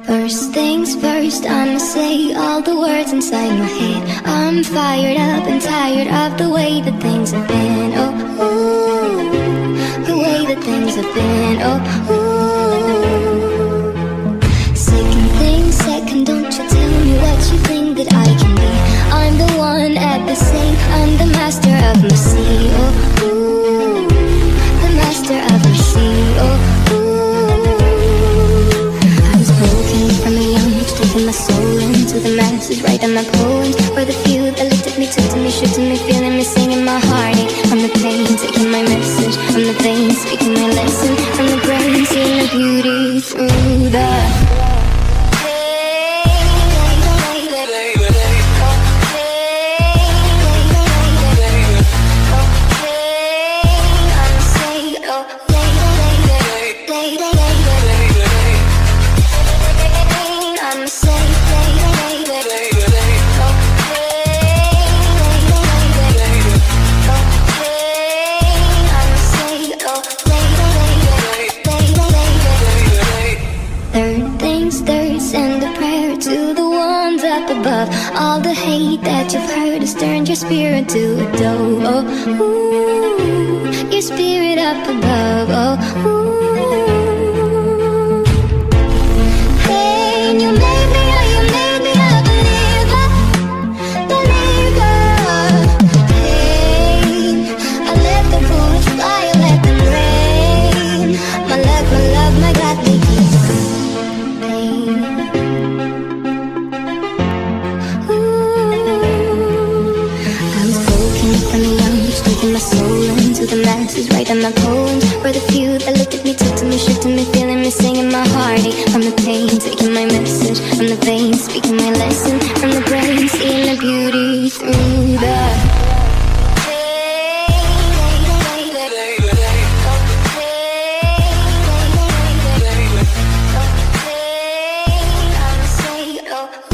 First things first, I'ma say all the words inside my head. I'm fired up and tired of the way that things have been. Oh, ooh, the way that things have been. Oh, ooh. Second thing second, don't you tell me what you think that I can be. I'm the one at the same, I'm the master of my sea. Oh, ooh, the master of my sea. Oh, my soul into the masses, writing my poems for the few that looked at me, took to me, shook to me, feeling me, singing my heartache. From the pain, taking my message, from the veins, speaking my lesson, from the brain, seeing the beauty through the above. All the hate that you've heard has turned your spirit to a dove. Oh, ooh, your spirit up above. Oh, ooh. Hey, you made me a believer, believer. Hey, I let the bullets fly, I let them rain. My love, my God, they keep pain. My soul into the masses, writing my poems for the few that looked at me, took to me, shook to me, feeling me, singing my heartache. From the pain, taking my message, from the veins, speaking my lesson, from the brain, seeing the beauty through the I'ma say, oh,